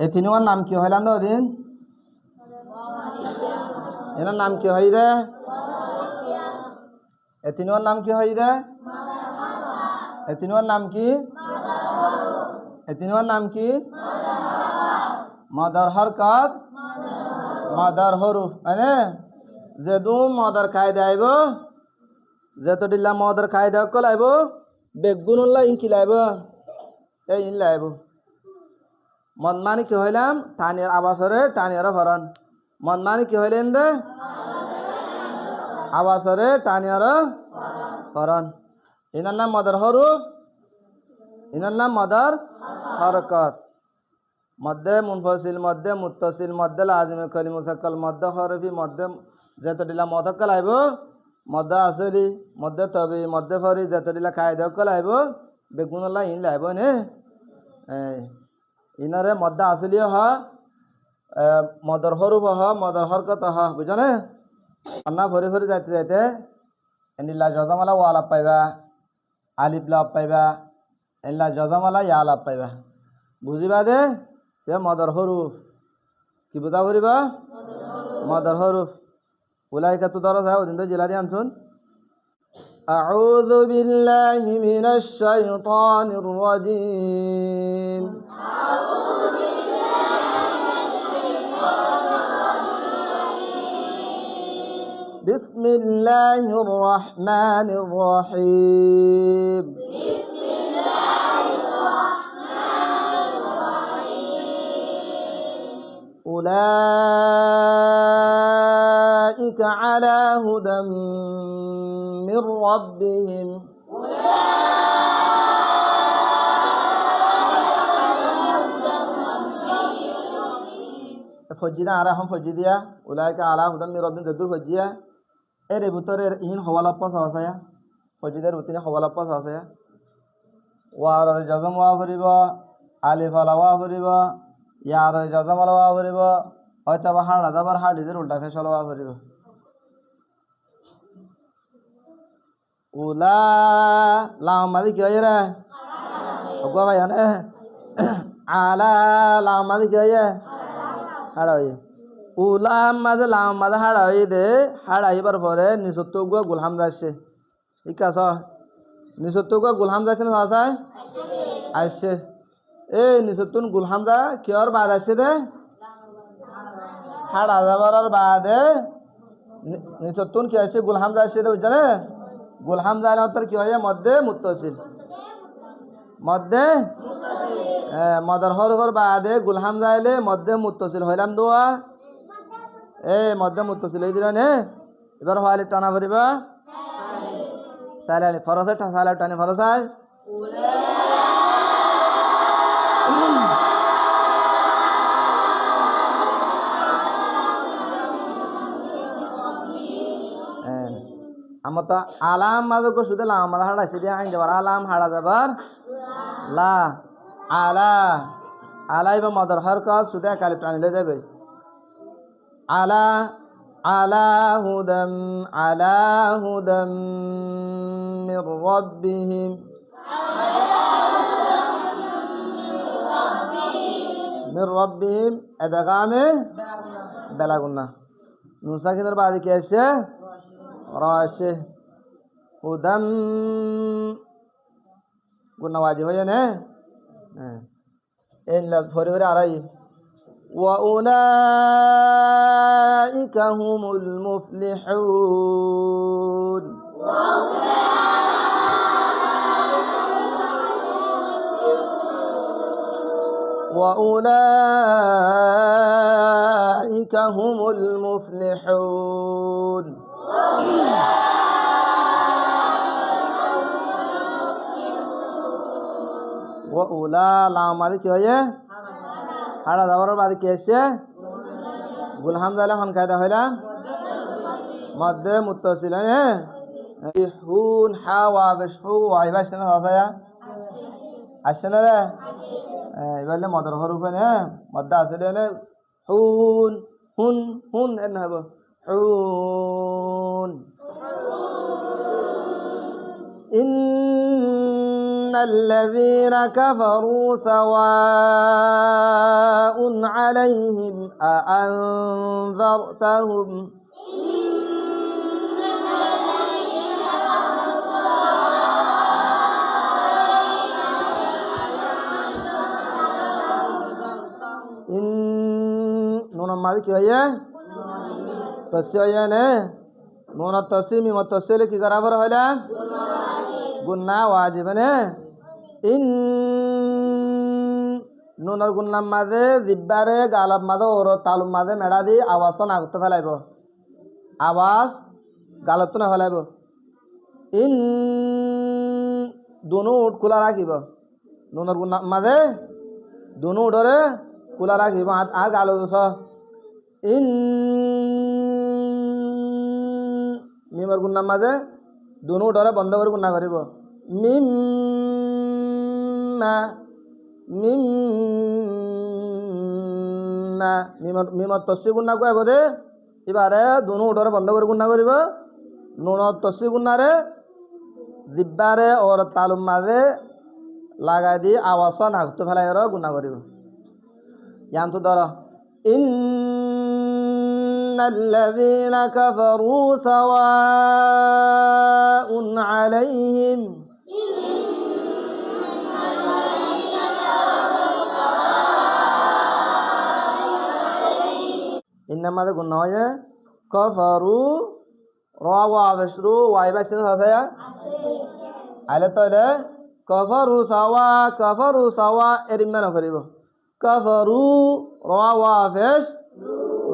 এই তিনওয়ার নাম কি হইলাম তো দিন এনার নাম কি হয় রে এই তিনওয়ার নাম কি হয় রে এই তিনওয়ার নাম কি এই তিনওয়ার নাম কি মাদার হরকত মাদার হরুফ মানে যেদু মদার কায়দা আইব যেতো দিল্লা মদার কায়দা কল আইব বেগুনুল্লাহ ইনকি লাইব এই ইন লাইব মদ মানে কি হইলাম টানিয়ার আবাসরে টানিয়ার ভরণ মদ মানে কি হইলেন দে আবাসরে টানিয়ার ভরণ ইনার নাম মদার হরুফ ইনার নাম মদার হরকত মধ্যে মুনফসিল মধ্যে মুত্তসিল মধ্যে লাজিমে কলি মুসাক্কাল মধ্যে হরফি মধ্যে যেত দিলা মদক্কাল আইব মধ্যে আসলি মধ্যে তবে মধ্যে ফরি যেত দিলা কায়দা কল আইব বেগুনুল্লাহ ইন লাইব নে ইনারে মধ্যে আসলিও হ মদর হরুফ হ মদর হরকত হ বুঝনে না ফরি ফরি যাইতে যাইতে এনিলা জজামালা ওয়াল আপ পাইবা আলিফ লাভ পাইবা এনিলা জজামালা ইয়া লাভ পাইবা বুঝিবা দে মদর হরুফ কি বুঝা করিবা মদর হরুফ উলাইকা তো দরজ হয় ওদিন তো জেলা দিয়ে আনছুন আউযু বিল্লাহি মিনাশ শাইতানির রাজীম বিসমিল্লাহির রহমানির রহিম أولئك على هدى من ربهم فجينا علىهم فجيديا أولئك على هدى من ربهم تدور فجيا এর ভিতরে ইন হওয়ালা পাস আছে ফজিদের ভিতরে হওয়ালা পাস আছে ওয়ার জজম ওয়া ভরিব আলিফ আলা ওয়া ভরিব ইয়ার জজম আলা ওয়া ভরিব হয়তো বা হাড় আদাবার হাড় ডিজের উল্টা ফেসল ওয়া ভরিব উলা লাম মাদি কি হয় রে ওগো ভাই আনে আলা লাম মাদি কি হয় হাড় হয় উলাম মাঝে লাম মাঝে হাড় হয় দে হাড় আইবার পরে নিচত্ব গো গুলহাম যাচ্ছে ঠিক আছে নিচত্ব গো গুলহাম যাচ্ছে না ভাষায় আসছে এই নিচতুন গুলহাম যা কিয়র বাদ আসছে দে হাড় আজাবার বাদে নিচতুন কি আসছে গুলহাম যা আসছে দে বুঝছে গুলহাম যায় না তোর কি হয় মধ্যে মুত্তসিল মধ্যে মদর হরফর বাদে গুলহাম যাইলে মধ্যে মুত্তসিল হইলাম দোয়া মধ্যে মুত্তসিল এই দিলেন এবার হওয়ালে টানা ভরিবা সাইলে ফরসে সাইলে টানি ফরসায় আমার তো আলাম মাঝে শুধু লাম মাঝে হাড়া সেদিন আইন যাবার আলাম হাড়া যাবার লা আলা আলাই বা মদর হরকত শুধু কালি টানি লয়ে যাবে আলা আলা হুদাম মির রাব্বিহিম মির রাব্বিহিম এদাগামে বেলাগুন্না নুন সাকিনের বাদে কি আসছে রাশে হুদাম গুন্না ওয়াজিব হয়ে না এই ফরি ফরি আড়াই وأولئك هم المفلحون وأولئك هم المفلحون وأولى لام مالك يا হাড়া যাওয়ার বাদে কি আসছে গুলহাম জালে হন কায়দা হইলাম মধ্যে মুত্তসিল হুন হাওয়া বেশ হু আইবা আসছে না হসায়া আসছে না রে এবার মদর হরুফ মধ্যে আসলে হুন হুন হুন এন হব হুন إن الذين كفروا سواء عليهم أأنذرتهم إن نون ماذا كيا تسيا نه نون التسيم والتسيل كي قرابر هلا गुन्ना वाजिब ने इन नुनर गुन्ना मादे जिब्बारे गालब मादे और तालुम मादे मेड़ा दी आवाज ना आगुत फैलाइबो आवाज गालब तो ना फैलाइबो इन दोनों उठ खुला राखिबो नुनर गुन्ना मादे दोनों उठरे खुला राखिबो आर गालो दोसो इन मिमर गुन्ना मादे दोनों डरे बंद कर गुन्ना करिब मिम्मा मिम्मा मिमर तस्सी गुन्ना को बोधे এবারে दोनों डरे बंद कर गुन्ना करिब नुन तस्सी गुन्ना रे दिब्बारे और तालुम मादे लागाय दी आवाज नागतो फेलाय गुन्ना करिब यान तो दर الذين كفروا سواء عليهم إنما قلنا وجه كفروا روا وشروا وعيبشر هذا على طول كفروا سوا إرمنا فريبه كفروا روا وفش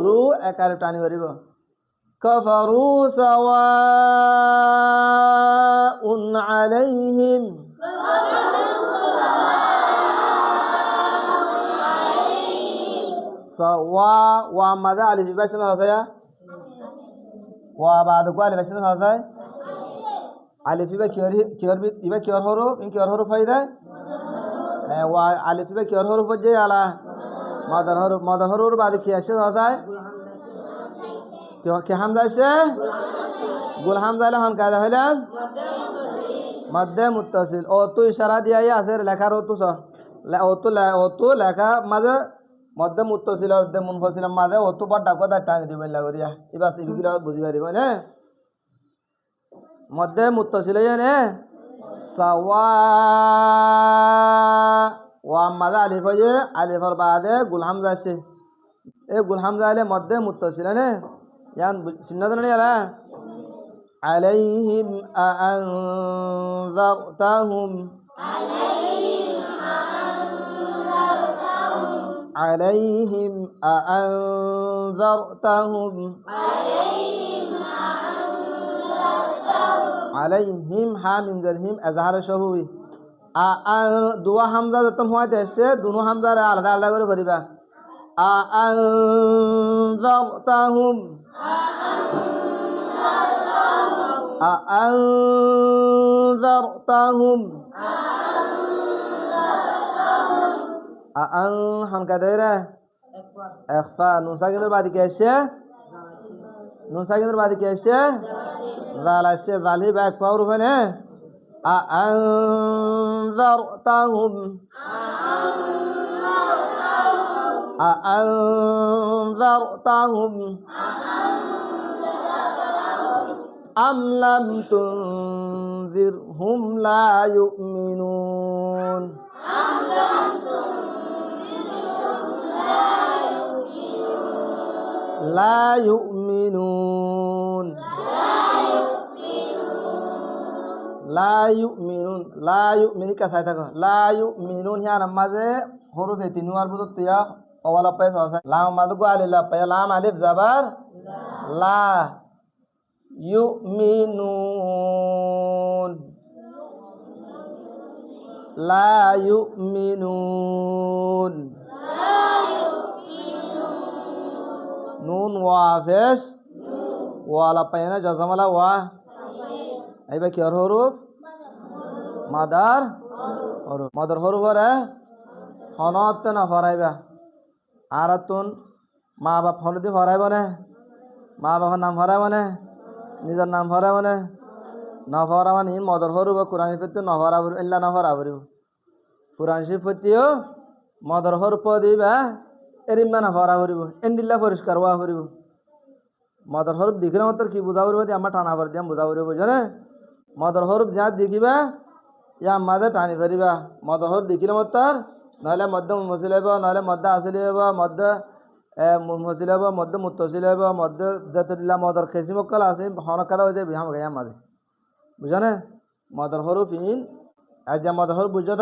রু একারে টানি করিব কাফারু সাওয়াউন আলাইহিম সাওয়া ওয়া মাদা আলিফ বাসনা হাসায়া ওয়া বাদ কো আলিফ বাসনা হাসায় আলিফ বা কিয়র হরু ইন কিয়র হরু ফাইদা ওয়া আলিফ বা কিয়র হরু ফজে আলা মাদার হরুর বাদে কি আসে হাসায় কি হামজা আসে গুল হামজা হলে হন কায়দা হইলাম মধ্যে মুত্তাসিল ও তো ইশারা দিয়া আছে লেখার ও তো লেখা মাঝে মধ্যে মুত্তাসিল আর মুনফাসিল মাঝে ও তো বড় ডাকো দা টানি দিবেন লাগরিয়া এবার ইবিগুলা বুঝি পারিব না মধ্যে মুত্তাসিল না সাওয়া ওয়া মাদা আলিফ হয়ে আলিফর বাদে গুল হামজা আছে এ গুল হামজা আলে মধ্যে মুত্তাসিল না यान सिन्नत नहीं आला عليهم أأنذرتهم عليهم أأنذرتهم عليهم حامim زلهم أزهر شهوي দুয়া হামজা যতন হয় দেশে দুনো হামজা আলাদা আলাদা করে করিবা أأنذرتهم أأنذرتهم أأن هم كديرة إخفاء نون ساكن بعد كيشة نون ساكن بعد كيشة ذال الشيء ذال هي باك فاور فنه أأنذرتهم أأنذرتهم أم لم تنذرهم لا يؤمنون لا يؤمنون لا يؤمنون لا يؤمن كسايتك لا يؤمنون هي نمازه حروف تنوار بدو تيا أولا بيس واسا لام مدو على لا بيا لام ألف زبر لا يؤمنون لا يؤمنون نون وافش ولا بينا جزملا وا أي بكي حروف مدار حروف مدار حروف ره হনত না ফরাইবা আরাতুন মা বাপ হলদি ফরাইব না মা বাবার নাম ফরাইব না নিজের নাম ফরাইব না নফরা মানে মদর হরু বা কোরআন শরীফতে নফরা বলব ইল্লা নফরা বলব কোরআন শরীফতেও মদর হরু দিবা এরিমা নফরা বলব এন্ডিল্লা পরিষ্কার হওয়া বলব মদর হরফ দেখিলে মাত্র কি বুঝা পড়বে যে আমার টানা পারি বুঝা পড়বে বুঝলে মদর হরফ যা দেখিবা ইয়া মাঝে টানি পারিবা মদর হরফ দেখিলে মাত্র নহলে মধ্য মুনফসিল হইব নহলে মধ্য আসিল হইব মধ্য মুনফসিল হইব মধ্য মুত্তসিল হইব মধ্য জাতুল্লাহ মদর খেসি মক্কাল আছে হনকাদা হয়ে যায় বিহাম গায়া মাঝে বুঝলে মদর হরফ ইন আজ যা মদর হরফ বুঝছো